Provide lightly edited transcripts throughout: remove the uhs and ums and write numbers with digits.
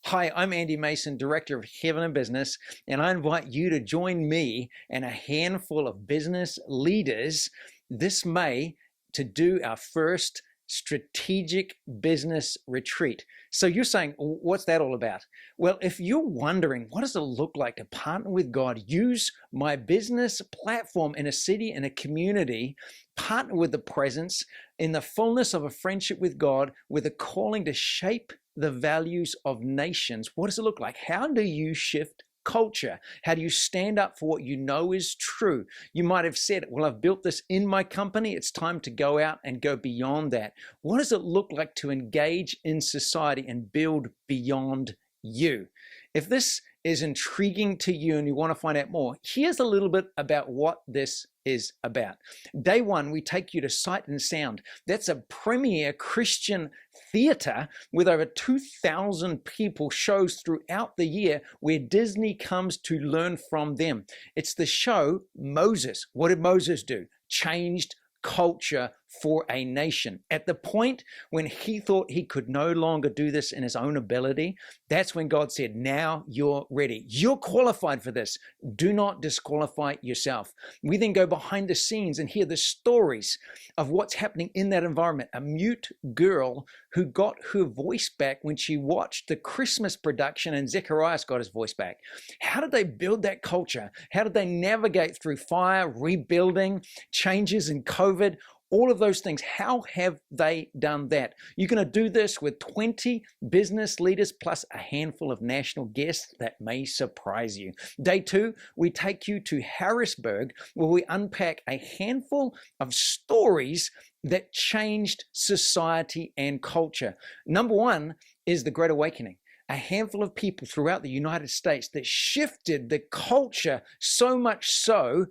Hi, I'm Andy Mason, Director of Heaven and Business, and I invite you to join me and a handful of business leaders this May to do our first strategic business retreat. So you're saying, what's that all about? Well, if you're wondering, what does it look like to partner with God, use my business platform in a city, in a community, partner with the presence, in the fullness of a friendship with God, with a calling to shape the values of nations. What does it look like? How do you shift culture? How do you stand up for what you know is true? You might have said, well, I've built this in my company. It's time to go out and go beyond that. What does it look like to engage in society and build beyond you? If this is intriguing to you and you want to find out more, here's a little bit about what this is about. Day one, we take you to Sight and Sound. That's a premier Christian theater with over 2,000 people, shows throughout the year where Disney comes to learn from them. It's the show Moses. What did Moses do? Changed culture for a nation. At the point when he thought he could no longer do this in his own ability, that's when God said, now you're ready. You're qualified for this. Do not disqualify yourself. We then go behind the scenes and hear the stories of what's happening in that environment. A mute girl who got her voice back when she watched the Christmas production and Zechariah got his voice back. How did they build that culture? How did they navigate through fire, rebuilding, changes in COVID? All of those things, how have they done that? You're going to do this with 20 business leaders plus a handful of national guests that may surprise you. Day two, we take you to Harrisburg, where we unpack a handful of stories that changed society and culture. Number one is the Great Awakening. A handful of people throughout the United States that shifted the culture so much so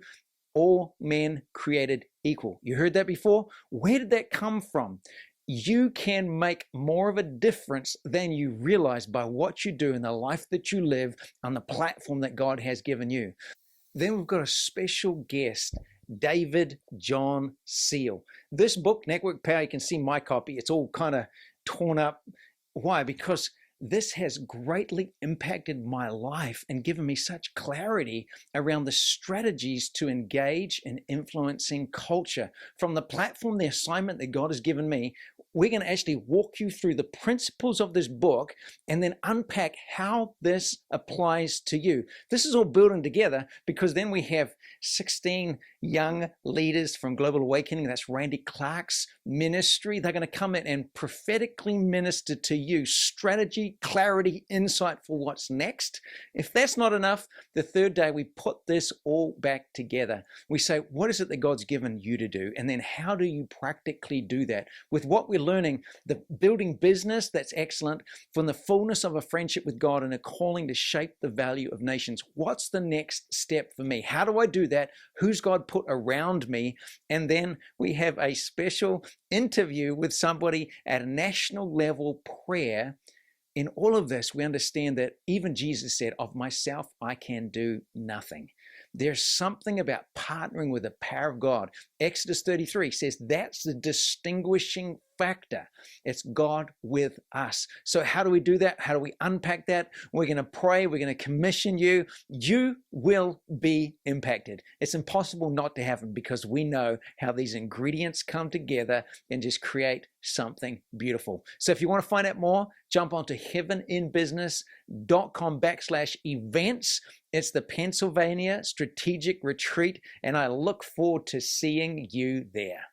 all men created equal. You heard that before? Where did that come from? You can make more of a difference than you realize by what you do in the life that you live on the platform that God has given you. Then we've got a special guest, David John Seal. This book, Network Power, you can see my copy. It's all kind of torn up. Why? Because this has greatly impacted my life and given me such clarity around the strategies to engage in influencing culture. From the platform, the assignment that God has given me, we're going to actually walk you through the principles of this book and then unpack how this applies to you. This is all building together because then we have 16 young leaders from Global Awakening. That's Randy Clark's ministry. They're going to come in and prophetically minister to you strategy, clarity, insight for what's next. If that's not enough, the third day we put this all back together. We say, what is it that God's given you to do? And then how do you practically do that? With what we're learning, the building business that's excellent, from the fullness of a friendship with God and a calling to shape the value of nations. What's the next step for me? How do I do that? Who's God put around me? And then we have a special interview with somebody at a national level prayer. In all of this, we understand that even Jesus said, of myself, I can do nothing. There's something about partnering with the power of God. Exodus 33 says that's the distinguishing factor. It's God with us. So how do we do that? How do we unpack that? We're going to pray. We're going to commission you. You will be impacted. It's impossible not to happen because we know how these ingredients come together and just create something beautiful. So if you want to find out more, jump onto heaveninbusiness.com/events. It's the Pennsylvania Strategic Retreat, and I look forward to seeing you there.